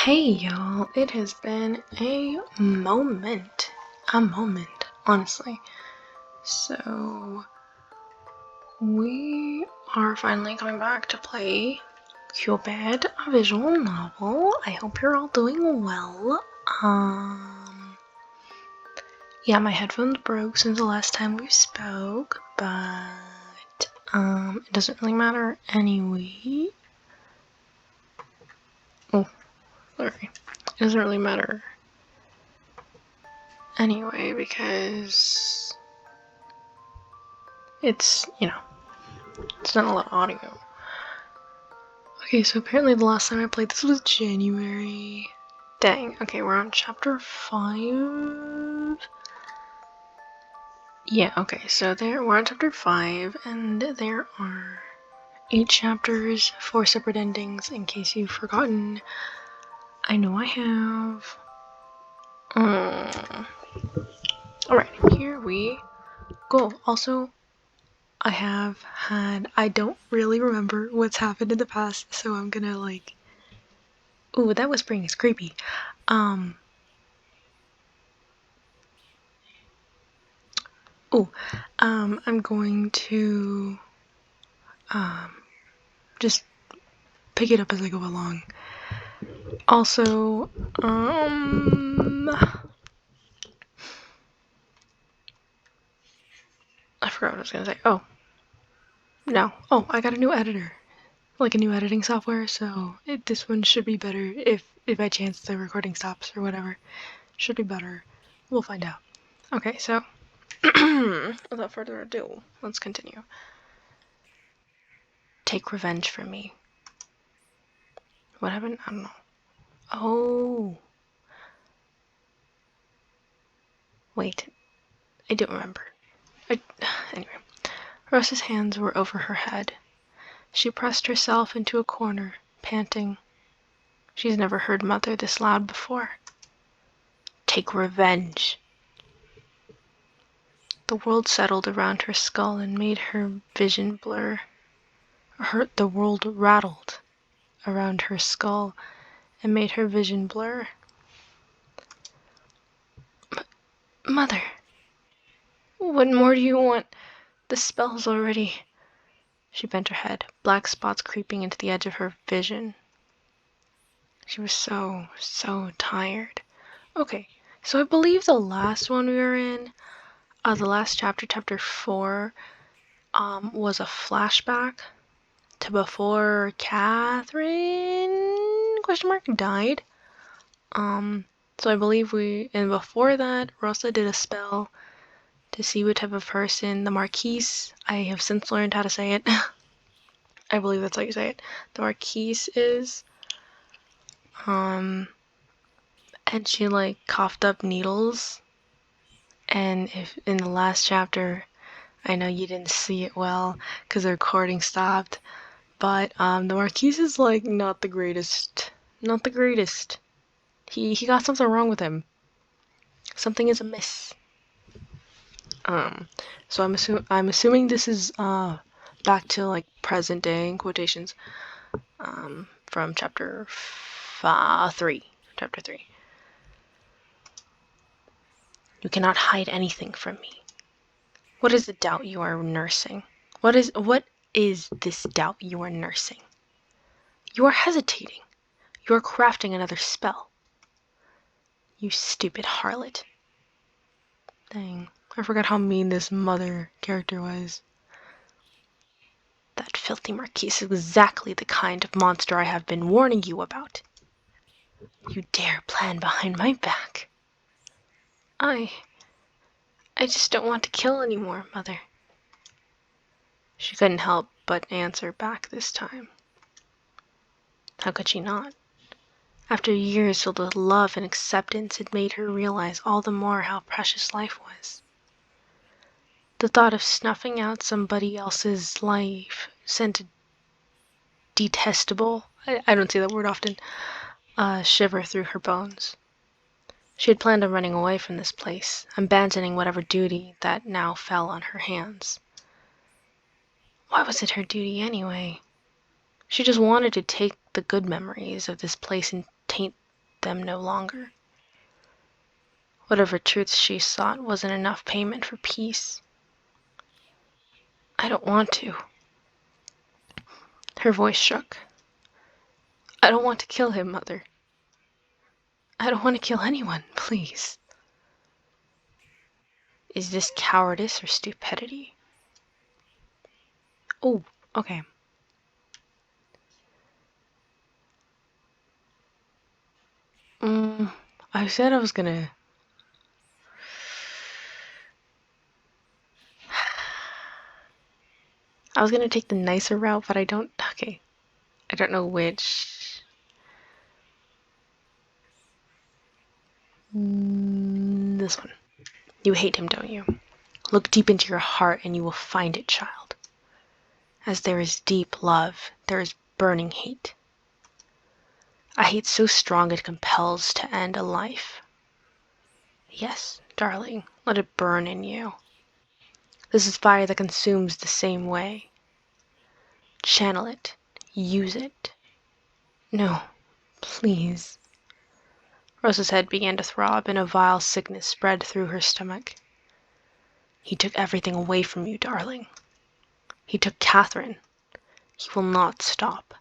Hey y'all, it has been a moment, honestly. So, we are finally coming back to play Cupid, a visual novel. I hope you're all doing well. Yeah, my headphones broke since the last time we spoke, but, it doesn't really matter anyway. Oh, sorry. It doesn't really matter anyway because it's, it's not a lot of audio. Okay, so apparently the last time I played this was January. Dang, okay, we're on chapter 5. Yeah, okay, so we're on chapter 5, and there are 8 chapters, 4 separate endings, in case you've forgotten. I know I have. Alright, here we go. Also, I don't really remember what's happened in the past, so I'm gonna ooh, that whispering is creepy. I'm going to, just pick it up as I go along. Also, I forgot what I was gonna say. Oh, no. Oh, I got a new editor. Like a new editing software, so this one should be better if by chance the recording stops or whatever. Should be better. We'll find out. Okay, so without further ado, let's continue. Take revenge from me. What happened? I don't know. Oh. Wait. I don't remember. Anyway. Rosa's hands were over her head. She pressed herself into a corner, panting. She's never heard Mother this loud before. Take revenge. The world settled around her skull and made her vision blur. The world rattled around her skull and made her vision blur. Mother, what more do you want? The spell's already... She bent her head, black spots creeping into the edge of her vision. She was so tired. Okay, so I believe the last one we were in, the last chapter, chapter 4, was a flashback to before Catherine died. So I believe before that, Rosa did a spell to see what type of person the Marquise, I have since learned how to say it. I believe that's how you say it. The Marquise is. And she coughed up needles. And if in the last chapter, I know you didn't see it well because the recording stopped, but the Marquise is not the greatest. Not the greatest. He got something wrong with him. Something is amiss. So I'm assuming this is back to present day in quotations. From chapter 3. Chapter 3. You cannot hide anything from me. What is the doubt you are nursing? What is this doubt you are nursing? You are hesitating. You are crafting another spell. You stupid harlot. Dang, I forgot how mean this Mother character was. That filthy Marquise is exactly the kind of monster I have been warning you about. You dare plan behind my back. I just don't want to kill anymore, Mother. She couldn't help but answer back this time. How could she not? After years filled with love and acceptance, it made her realize all the more how precious life was. The thought of snuffing out somebody else's life sent a detestable, I don't say that word often, shiver through her bones. She had planned on running away from this place, abandoning whatever duty that now fell on her hands. Why was it her duty anyway? She just wanted to take the good memories of this place and taint them no longer. Whatever truth she sought wasn't enough payment for peace. I don't want to. Her voice shook. I don't want to kill him, Mother. I don't want to kill anyone, please. Is this cowardice or stupidity? Oh, okay. I said I was gonna... I was gonna take the nicer route, but I don't... Okay. I don't know which... This one. You hate him, don't you? Look deep into your heart and you will find it, child. As there is deep love, there is burning hate. A hate so strong it compels to end a life. Yes, darling, let it burn in you. This is fire that consumes the same way. Channel it. Use it. No, please. Rosa's head began to throb and a vile sickness spread through her stomach. He took everything away from you, darling. He took Catherine. He will not stop.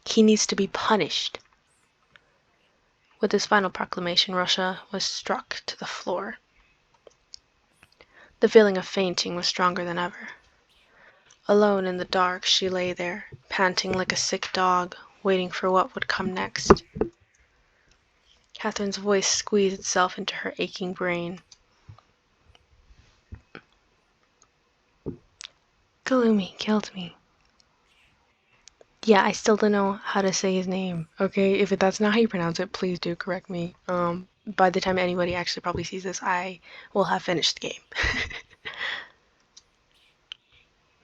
He needs to be punished. With this final proclamation, Rosa was struck to the floor. The feeling of fainting was stronger than ever. Alone in the dark, she lay there, panting like a sick dog, waiting for what would come next. Catherine's voice squeezed itself into her aching brain. Galumi killed me. Yeah, I still don't know how to say his name. Okay, if that's not how you pronounce it, please do correct me. By the time anybody actually probably sees this, I will have finished the game.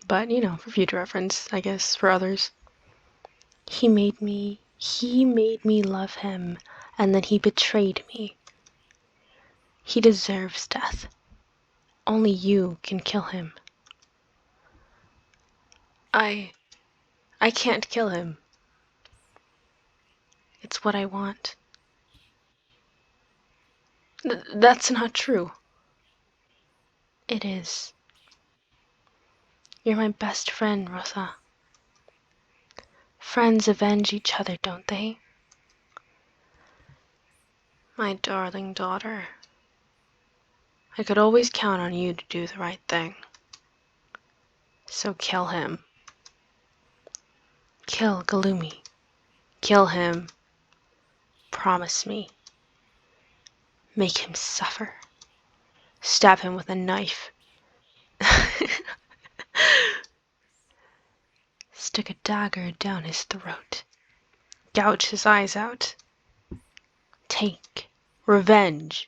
But, you know, for future reference, I guess, for others. He made me love him, and then he betrayed me. He deserves death. Only you can kill him. I can't kill him. It's what I want. That's not true. It is. You're my best friend, Rosa. Friends avenge each other, don't they? My darling daughter. I could always count on you to do the right thing. So kill him. Kill Galumi. Kill him. Promise me. Make him suffer. Stab him with a knife. Stick a dagger down his throat. Gouge his eyes out. Take revenge.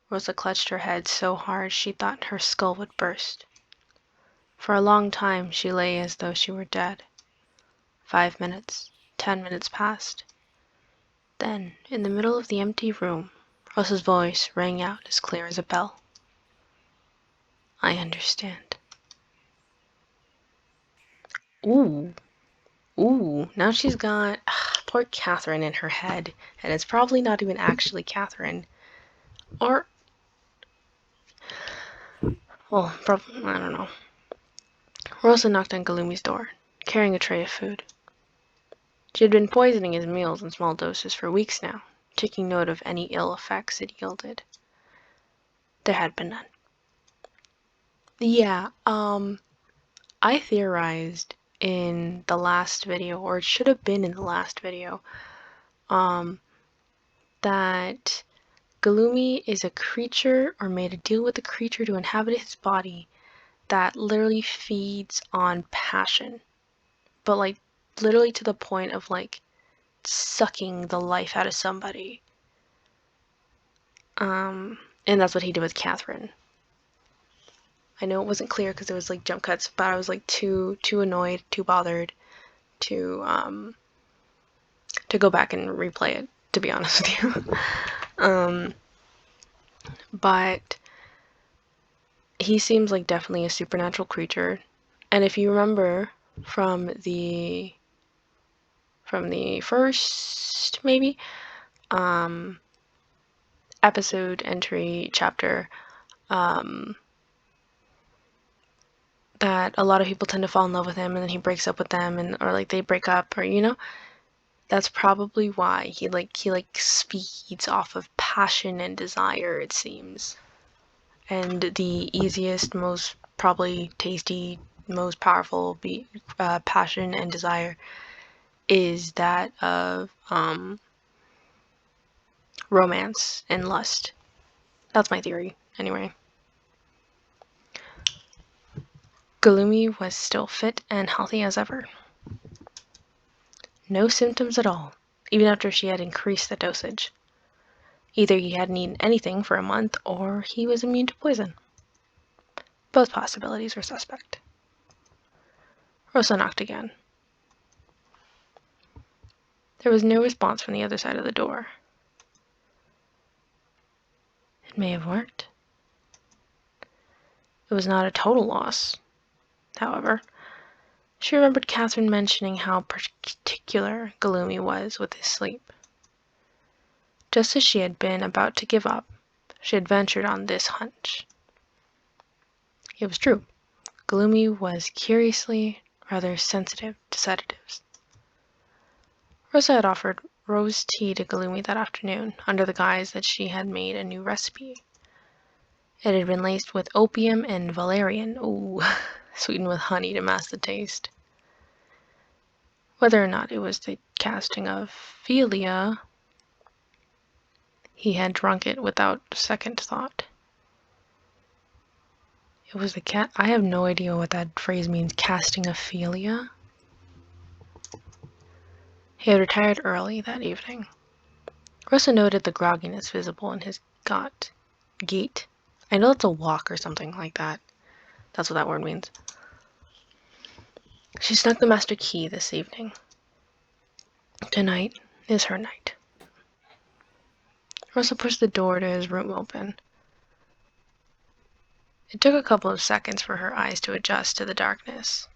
Rosa clutched her head so hard she thought her skull would burst. For a long time she lay as though she were dead. 5 minutes, 10 minutes passed. Then, in the middle of the empty room, Rosa's voice rang out as clear as a bell. I understand. Ooh. Ooh, now she's got poor Catherine in her head, and it's probably not even actually Catherine. Or, well, probably, I don't know. Rosa knocked on Galumi's door, carrying a tray of food. She had been poisoning his meals in small doses for weeks now, taking note of any ill effects it yielded. There had been none. Yeah, I theorized in the last video, or it should have been in the last video, that Galumi is a creature, or made a deal with a creature to inhabit his body that literally feeds on passion. But, like, literally to the point of, like, sucking the life out of somebody. And that's what he did with Catherine. I know it wasn't clear because there was, like, jump cuts, but I was, like, too annoyed, too bothered to go back and replay it, to be honest with you. But he seems like definitely a supernatural creature. And if you remember, from the first maybe episode entry chapter, that a lot of people tend to fall in love with him and then he breaks up with them, and or like they break up, or that's probably why he speeds off of passion and desire, it seems. And the easiest, most probably tasty, most powerful passion and desire is that of romance and lust. That's my theory, anyway. Galumi was still fit and healthy as ever. No symptoms at all, even after she had increased the dosage. Either he hadn't eaten anything for a month, or he was immune to poison. Both possibilities were suspect. Rosa knocked again. There was no response from the other side of the door. It may have worked. It was not a total loss, however. She remembered Catherine mentioning how particular Galumi was with his sleep. Just as she had been about to give up, she had ventured on this hunch. It was true. Galumi was curiously rather sensitive to sedatives. Rosa had offered rose tea to Galumi that afternoon, under the guise that she had made a new recipe. It had been laced with opium and valerian, sweetened with honey to mask the taste. Whether or not it was the casting of Philia, he had drunk it without second thought. It was the cat. I have no idea what that phrase means, casting of Philia. He had retired early that evening. Rosa noted the grogginess visible in his gait. I know it's a walk or something like that. That's what that word means. She snuck the master key this evening. Tonight is her night. Rosa pushed the door to his room open. It took a couple of seconds for her eyes to adjust to the darkness.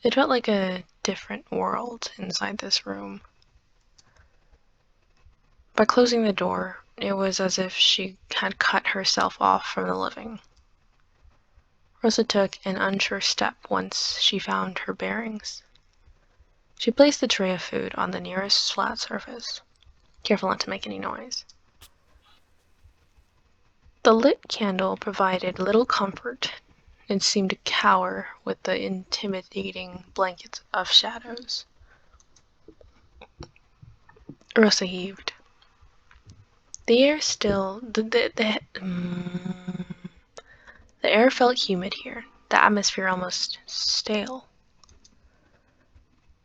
It felt like a different world inside this room. By closing the door, it was as if she had cut herself off from the living. Rosa took an unsure step once she found her bearings. She placed the tray of food on the nearest flat surface, careful not to make any noise. The lit candle provided little comfort and seemed to cower with the intimidating blankets of shadows. Rosa heaved. The air the air felt humid here, the atmosphere almost stale.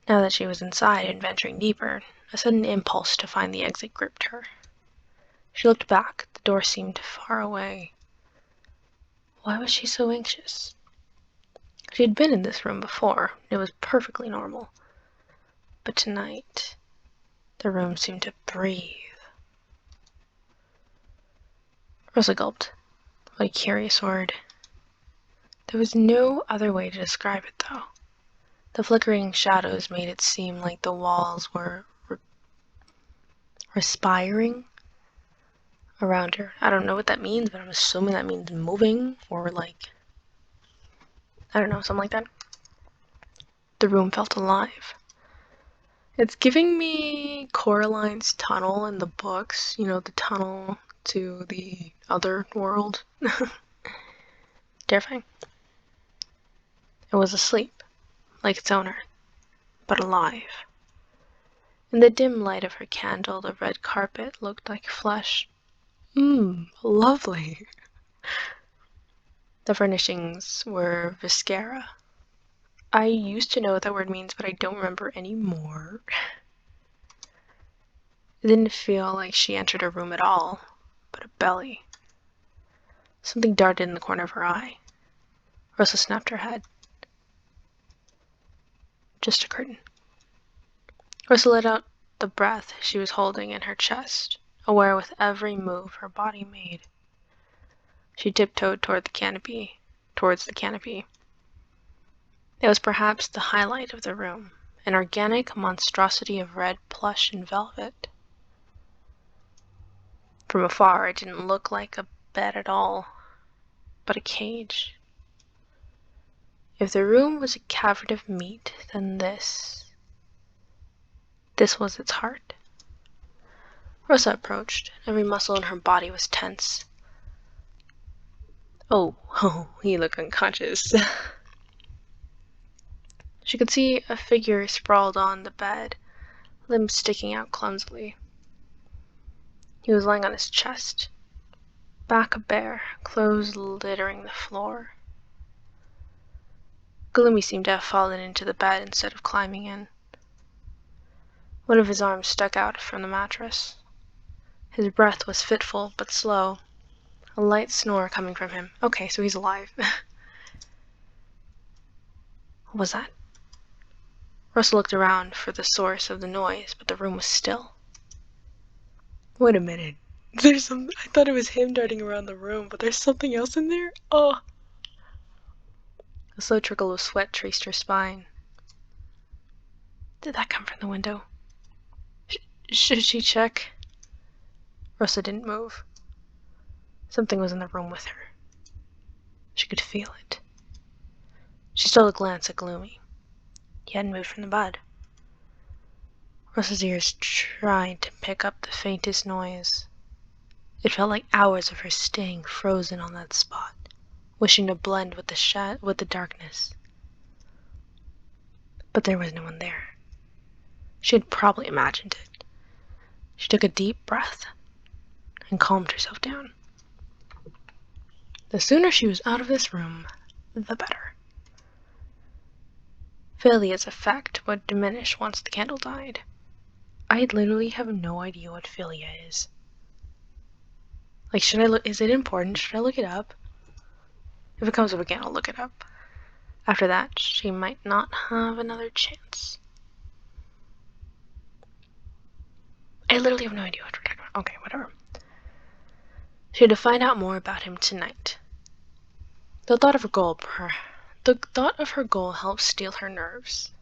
Now that she was inside and venturing deeper, a sudden impulse to find the exit gripped her. She looked back. The door seemed far away. Why was she so anxious? She had been in this room before. It was perfectly normal. But tonight, the room seemed to breathe. Rosa gulped. What a curious word. There was no other way to describe it, though. The flickering shadows made it seem like the walls were respiring around her. I don't know what that means, but I'm assuming that means moving, or I don't know, something like that. The room felt alive. It's giving me Coraline's tunnel in the books, the tunnel to the other world. Terrifying. It was asleep, like its owner, but alive. In the dim light of her candle, the red carpet looked like flesh. Lovely. The furnishings were viscera. I used to know what that word means, but I don't remember anymore. It didn't feel like she entered a room at all, but a belly. Something darted in the corner of her eye. Rosa snapped her head. Just a curtain. Rosa let out the breath she was holding in her chest, aware with every move her body made. She tiptoed towards the canopy. It was perhaps the highlight of the room, an organic monstrosity of red plush and velvet. From afar, it didn't look like a bed at all, but a cage. If the room was a cavern of meat, then this was its heart. Rosa approached. Every muscle in her body was tense. Oh, he looked unconscious. She could see a figure sprawled on the bed, limbs sticking out clumsily. He was lying on his chest, back bare, clothes littering the floor. Gloomy seemed to have fallen into the bed instead of climbing in. One of his arms stuck out from the mattress. His breath was fitful but slow, a light snore coming from him. Okay, so he's alive. What was that? Russell looked around for the source of the noise, but the room was still. Wait a minute. I thought it was him darting around the room, but there's something else in there? Oh! A slow trickle of sweat traced her spine. Did that come from the window? Should she check? Rosa didn't move. Something was in the room with her. She could feel it. She stole a glance at Gloomy. He hadn't moved from the bed. Rosa's ears tried to pick up the faintest noise. It felt like hours of her staying frozen on that spot, wishing to blend with the darkness. But there was no one there. She had probably imagined it. She took a deep breath and calmed herself down. The sooner she was out of this room, the better. Philia's effect would diminish once the candle died. I literally have no idea what philia is. Like, should I look? Is it important? Should I look it up? If it comes up again, I'll look it up. After that, she might not have another chance. I literally have no idea what we're talking about. Okay, whatever. She had to find out more about him tonight. The thought of her goal helped steel her nerves.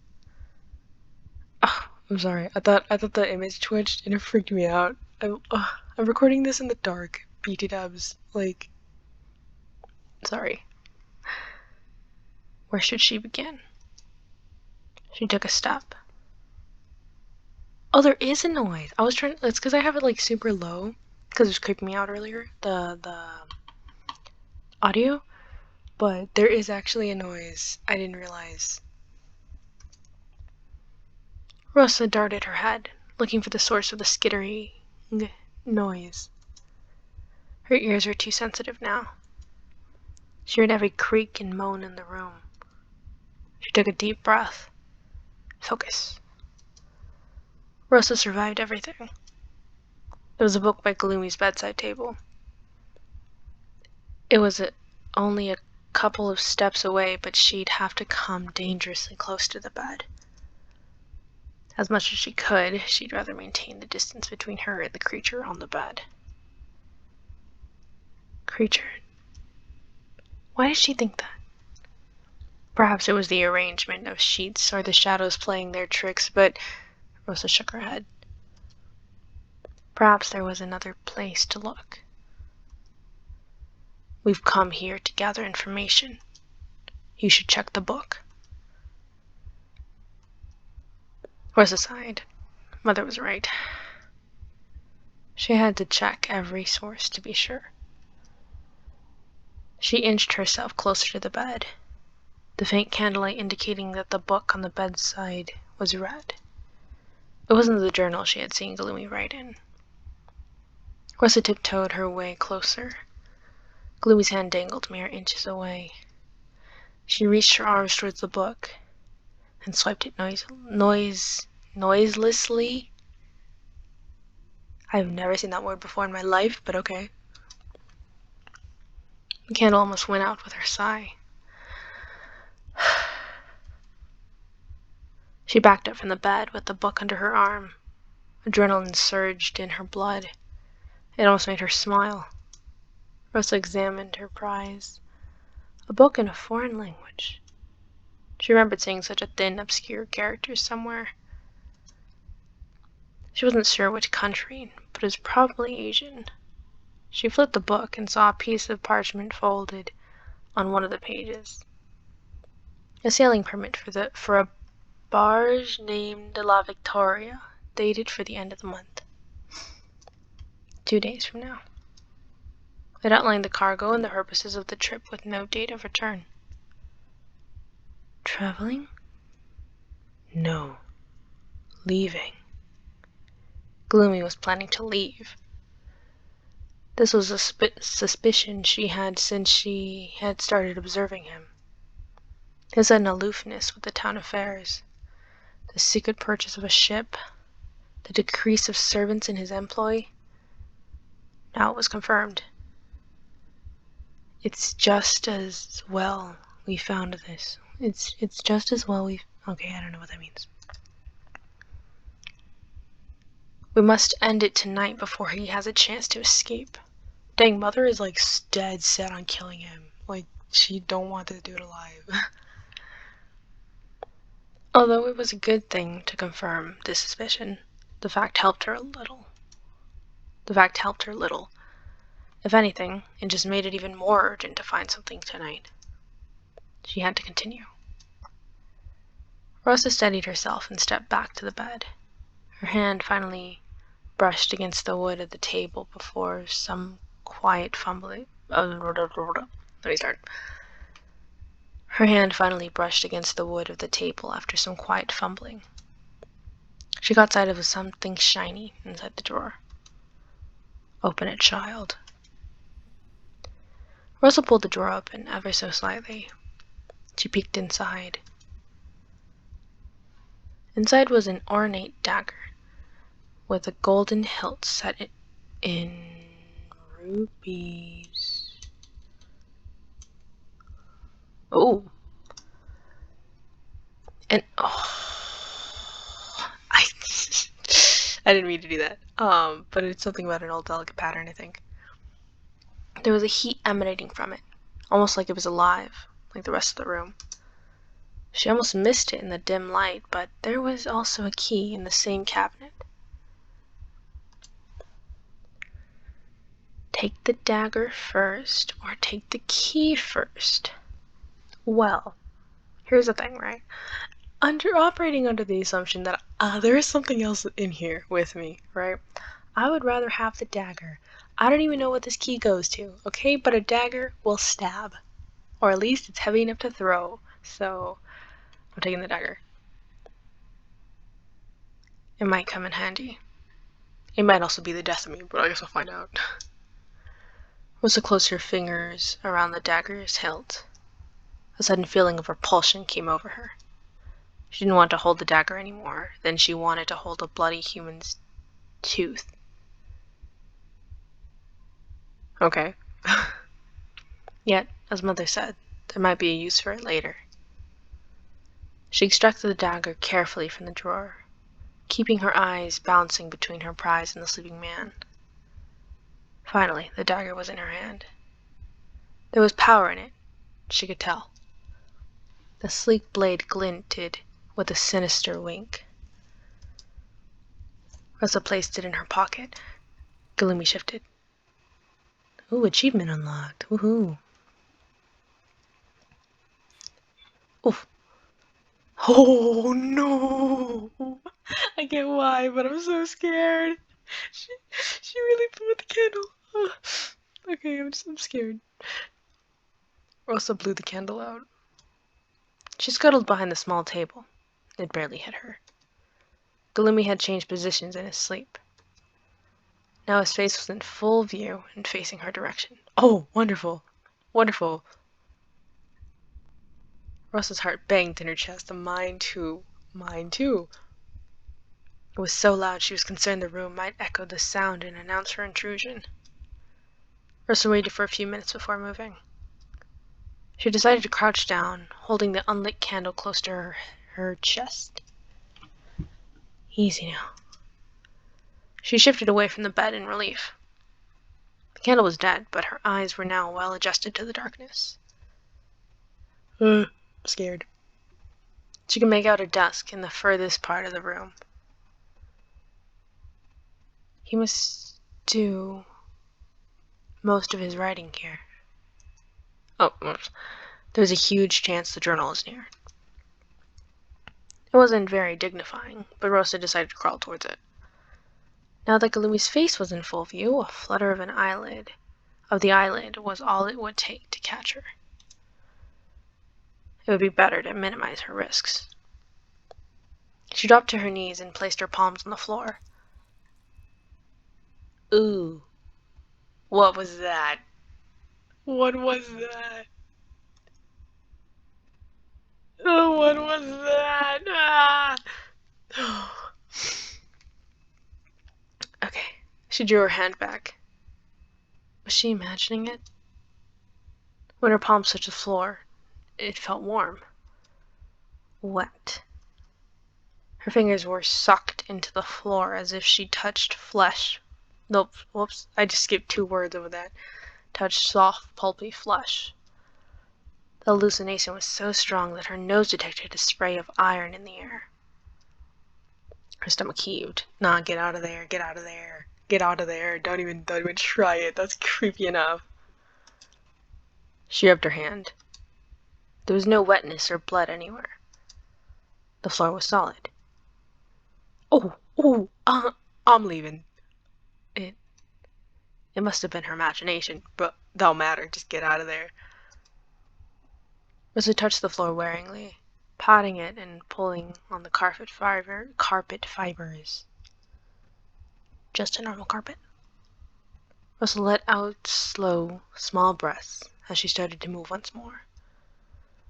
Oh, I'm sorry. I thought the image twitched and it freaked me out. I'm recording this in the dark. BT dubs. Like, sorry. Where should she begin? She took a step. Oh, there is a noise. It's because I have it like super low, because it was creeping me out earlier, the audio, but there is actually a noise. I didn't realize. Rosa darted her head, looking for the source of the skittering noise. Her ears were too sensitive now. She heard every creak and moan in the room. She took a deep breath. Focus. Rosa survived everything. There was a book by Gloomy's bedside table. It was only a couple of steps away, but she'd have to come dangerously close to the bed. As much as she could, she'd rather maintain the distance between her and the creature on the bed. Creature. Why did she think that? Perhaps it was the arrangement of sheets or the shadows playing their tricks, but Rosa shook her head. Perhaps there was another place to look. We've come here to gather information. You should check the book. Rosa sighed. Mother was right. She had to check every source to be sure. She inched herself closer to the bed, the faint candlelight indicating that the book on the bedside was red. It wasn't the journal she had seen Gloomy write in. Rosa tiptoed her way closer. Gloomy's hand dangled mere inches away. She reached her arms towards the book and swiped it noiselessly. I've never seen that word before in my life, but okay. The candle almost went out with her sigh. She backed up from the bed with the book under her arm. Adrenaline surged in her blood. It almost made her smile. Rosa examined her prize. A book in a foreign language. She remembered seeing such a thin, obscure character somewhere. She wasn't sure which country, but it was probably Asian. She flipped the book and saw a piece of parchment folded on one of the pages. A sailing permit for a barge named La Victoria, dated for the end of the month. 2 days from now. It outlined the cargo and the purposes of the trip with no date of return. Traveling? No. Leaving. Gloomy was planning to leave. This was a suspicion she had since she had started observing him. His sudden aloofness with the town affairs, the secret purchase of a ship, the decrease of servants in his employ. Now it was confirmed. It's just as well we found this. It's just as well we... Okay, I don't know what that means. We must end it tonight before he has a chance to escape. Dang, Mother is like dead set on killing him. Like, she don't want this dude alive. Although it was a good thing to confirm this suspicion, the fact helped her little. If anything, it just made it even more urgent to find something tonight. She had to continue. Rosa steadied herself and stepped back to the bed. Her hand finally brushed against the wood of the table before some quiet fumbling. Let me start. Her hand finally brushed against the wood of the table after some quiet fumbling. She caught sight of something shiny inside the drawer. Open it, child. Rosa pulled the drawer open ever so slightly. She peeked inside. Inside was an ornate dagger with a golden hilt set in rubies. Oh. And I didn't mean to do that. But it's something about an old delicate pattern, I think. There was a heat emanating from it, almost like it was alive, like the rest of the room. She almost missed it in the dim light, but there was also a key in the same cabinet. Take the dagger first, or take the key first? Well, here's the thing, right? Operating under the assumption that there is something else in here with me, right? I would rather have the dagger. I don't even know what this key goes to, okay? But a dagger will stab. Or at least it's heavy enough to throw. So, I'm taking the dagger. It might come in handy. It might also be the death of me, but I guess I'll find out. Rosa closed her fingers around the dagger's hilt. A sudden feeling of repulsion came over her. She didn't want to hold the dagger anymore. Then she wanted to hold a bloody human's tooth. Okay. Yet, as Mother said, there might be a use for it later. She extracted the dagger carefully from the drawer, keeping her eyes bouncing between her prize and the sleeping man. Finally, the dagger was in her hand. There was power in it, she could tell. The sleek blade glinted with a sinister wink. Rosa placed it in her pocket. Gloomy shifted. Ooh, achievement unlocked. Woohoo. Oof. Oh no! I get why, but I'm so scared. She really blew out the candle. Okay, I'm scared. Rosa blew the candle out. She scuttled behind the small table. It barely hit her. Gloomy had changed positions in his sleep. Now his face was in full view and facing her direction. Oh, wonderful! Wonderful! Rosa's heart banged in her chest, and mine too. Mine too. It was so loud she was concerned the room might echo the sound and announce her intrusion. Rosa waited for a few minutes before moving. She decided to crouch down, holding the unlit candle close to her chest. Easy now. She shifted away from the bed in relief. The candle was dead, but her eyes were now well adjusted to the darkness. Scared. She could make out a desk in the furthest part of the room. He must do most of his writing here. Oh, there's a huge chance the journal is near. It wasn't very dignifying, but Rosa decided to crawl towards it. Now that Galumi's face was in full view, a flutter of the eyelid was all it would take to catch her. It would be better to minimize her risks. She dropped to her knees and placed her palms on the floor. Ooh. What was that? What was that? Oh, what was that? Ah! Okay. She drew her hand back. Was she imagining it? When her palms touched the floor, it felt warm. Wet. Her fingers were sucked into the floor as if she touched flesh. Nope, whoops, I just skipped 2 words over that. Touched soft, pulpy flesh. The hallucination was so strong that her nose detected a spray of iron in the air. Her stomach heaved. Nah, get out of there, get out of there, get out of there. Don't even try it. That's creepy enough. She rubbed her hand. There was no wetness or blood anywhere. The floor was solid. I'm leaving. It must have been her imagination, but don't matter, just get out of there. Rosa touched the floor waringly, patting it and pulling on the carpet fibers. Just a normal carpet. Rosa let out slow, small breaths as she started to move once more.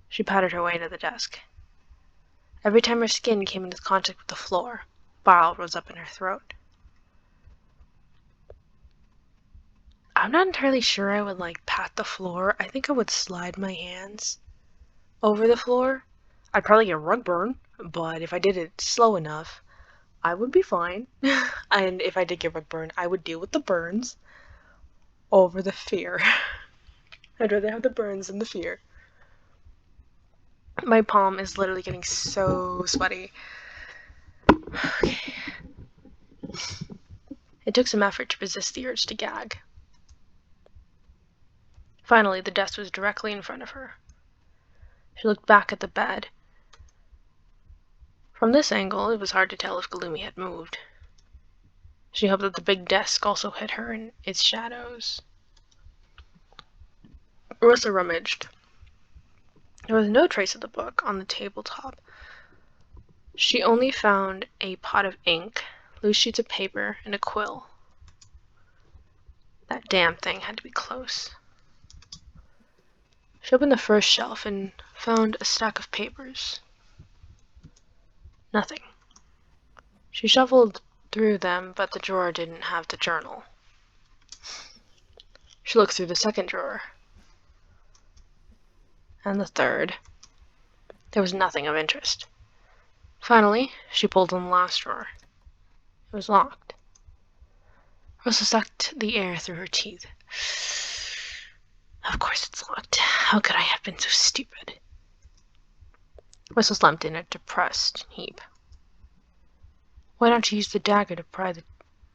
She patted her way to the desk. Every time her skin came into contact with the floor, bile rose up in her throat. I'm not entirely sure I would pat the floor. I think I would slide my hands over the floor. I'd probably get rug burn, but if I did it slow enough, I would be fine. And if I did get rug burn, I would deal with the burns over the fear. I'd rather have the burns than the fear. My palm is literally getting so sweaty. Okay. It took some effort to resist the urge to gag. Finally, the desk was directly in front of her. She looked back at the bed. From this angle, it was hard to tell if Galumi had moved. She hoped that the big desk also hid her in its shadows. Rosa rummaged. There was no trace of the book on the tabletop. She only found a pot of ink, loose sheets of paper, and a quill. That damn thing had to be close. She opened the first shelf and found a stack of papers. Nothing. She shuffled through them, but the drawer didn't have the journal. She looked through the second drawer. And the third. There was nothing of interest. Finally, she pulled on the last drawer. It was locked. Rosa sucked the air through her teeth. Of course it's locked. How could I have been so stupid? Rosa slumped in a depressed heap. Why don't you use the dagger to pry the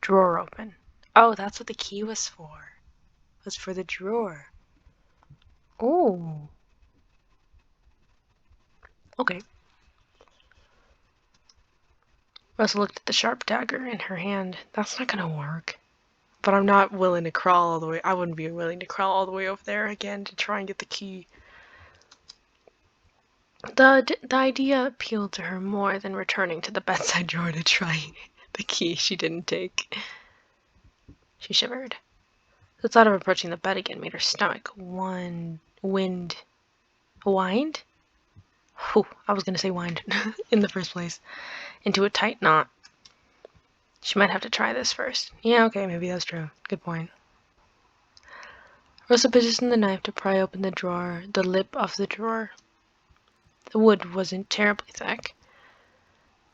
drawer open? Oh, that's what the key was for. It was for the drawer. Oh. Okay. Rosa looked at the sharp dagger in her hand. That's not gonna work. But I'm not willing to crawl all the way. I wouldn't be willing to crawl all the way over there again to try and get the key. The idea appealed to her more than returning to the bedside drawer to try the key she didn't take. She shivered. The thought of approaching the bed again made her stomach wind. Whew, I was gonna say wind in the first place. Into a tight knot. She might have to try this first. Yeah, okay, maybe that's true. Good point. Rosa positioned the knife to pry open the lip of the drawer. The wood wasn't terribly thick.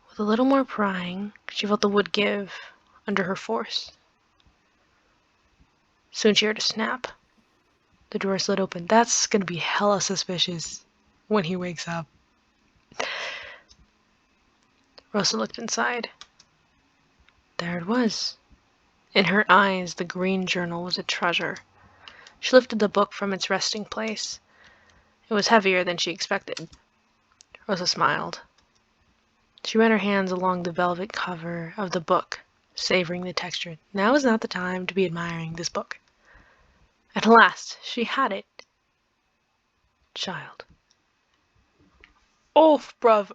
With a little more prying, she felt the wood give under her force. Soon she heard a snap. The drawer slid open. That's gonna be hella suspicious when he wakes up. Rosa looked inside. There it was. In her eyes, the green journal was a treasure. She lifted the book from its resting place. It was heavier than she expected. Rosa smiled. She ran her hands along the velvet cover of the book, savoring the texture. Now is not the time to be admiring this book. At last, she had it. Child. Oh, bruv,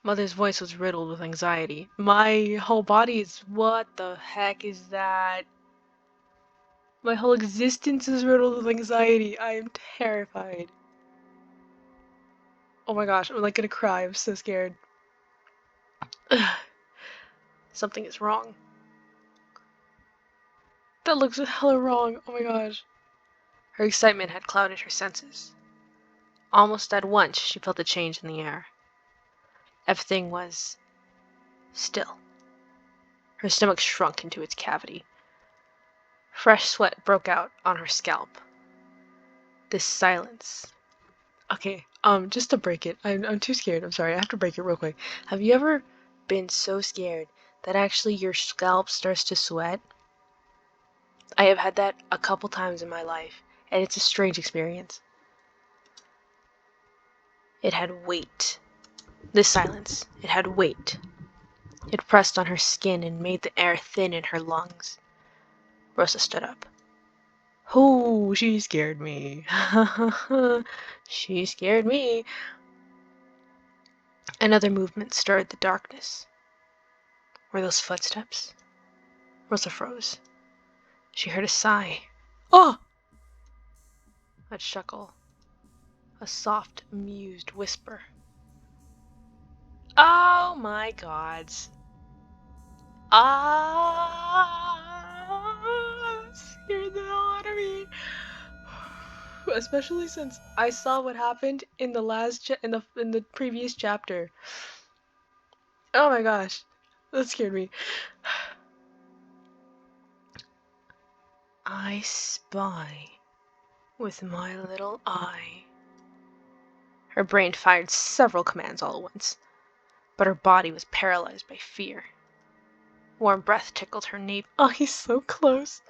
Mother's voice was riddled with anxiety. My whole body is, what the heck is that? My whole existence is riddled with anxiety. I am terrified. Oh my gosh, I'm like gonna cry. I'm so scared. Something is wrong. That looks hella wrong. Oh my gosh. Her excitement had clouded her senses. Almost at once, she felt a change in the air. Everything was still. Her stomach shrunk into its cavity. Fresh sweat broke out on her scalp. This silence. Okay, just to break it. I'm too scared. I'm sorry. I have to break it real quick. Have you ever been so scared that actually your scalp starts to sweat? I have had that a couple times in my life, and it's a strange experience. It had weight. This silence, it had weight. It pressed on her skin and made the air thin in her lungs. Rosa stood up. Oh, she scared me. She scared me. Another movement stirred the darkness. Were those footsteps? Rosa froze. She heard a sigh. Oh! A chuckle. A soft, amused whisper. Oh my gods. That scared the hell out of me. Especially since I saw what happened in the in the previous chapter. Oh my gosh. That scared me. I spy with my little eye. Her brain fired several commands all at once, but her body was paralyzed by fear. Warm breath tickled her nape. Oh, he's so close.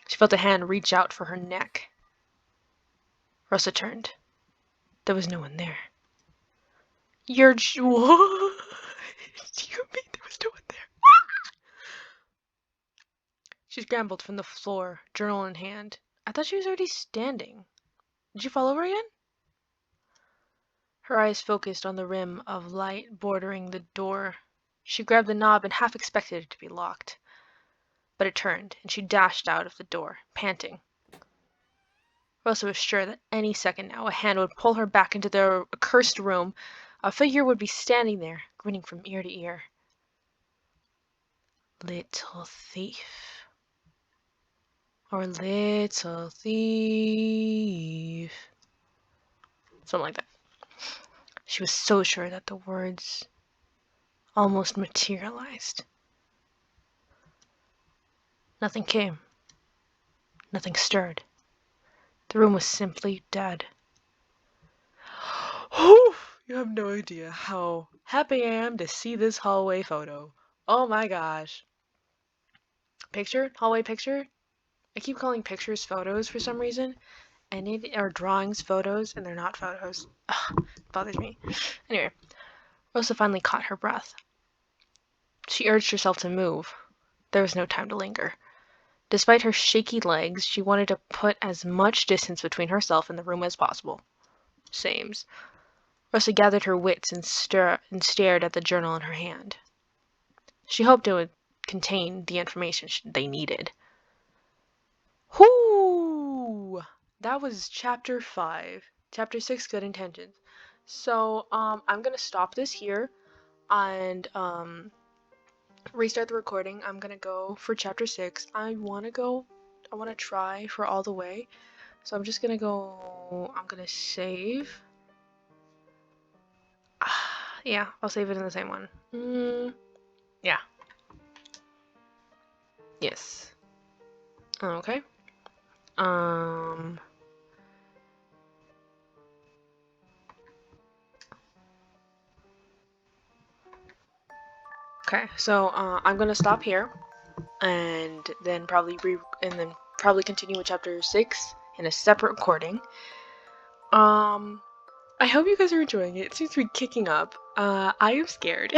She felt a hand reach out for her neck. Rosa turned. There was no one there. What? Do you mean there was no one there? She scrambled from the floor, journal in hand. I thought she was already standing. Did you fall over again? Her eyes focused on the rim of light bordering the door. She grabbed the knob and half expected it to be locked. But it turned, and she dashed out of the door, panting. Rosa was sure that any second now a hand would pull her back into the accursed room. A figure would be standing there, grinning from ear to ear. Little thief. Or little thief. Something like that. She was so sure that the words almost materialized. Nothing came. Nothing stirred. The room was simply dead. You have no idea how happy I am to see this hallway photo. Oh my gosh. Picture? Hallway picture? I keep calling pictures photos for some reason, and it are drawings photos, and they're not photos. Ugh, it bothers me. Anyway, Rosa finally caught her breath. She urged herself to move. There was no time to linger. Despite her shaky legs, she wanted to put as much distance between herself and the room as possible. Sames. Rosa gathered her wits and stared at the journal in her hand. She hoped it would contain the information they needed. Whoo! That was chapter 5. Chapter 6, Good Intentions. So, I'm gonna stop this here and, restart the recording. I'm gonna go for chapter 6. I wanna try for all the way. So I'm just gonna I'm gonna save. Yeah, I'll save it in the same one. Yeah. Yes. Okay. Okay, so I'm gonna stop here, and then probably continue with chapter 6 in a separate recording. I hope you guys are enjoying it. It seems to be kicking up. I am scared.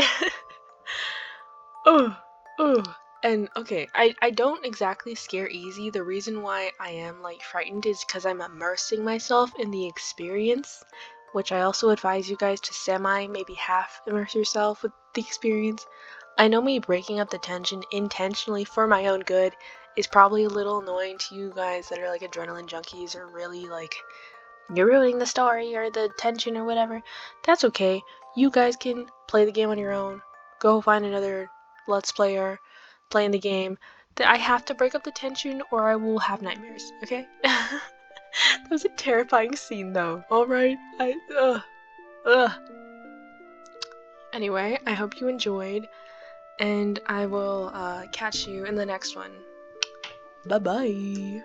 Oh, oh. And okay, I don't exactly scare easy. The reason why I am like frightened is because I'm immersing myself in the experience, which I also advise you guys to maybe half immerse yourself with the experience. I know me breaking up the tension intentionally for my own good is probably a little annoying to you guys that are like adrenaline junkies or really like you're ruining the story or the tension or whatever. That's okay. You guys can play the game on your own. Go find another Let's Player playing the game. I have to break up the tension or I will have nightmares, okay? That was a terrifying scene though. Alright? Ugh. Anyway, I hope you enjoyed, and I will catch you in the next one. Bye bye.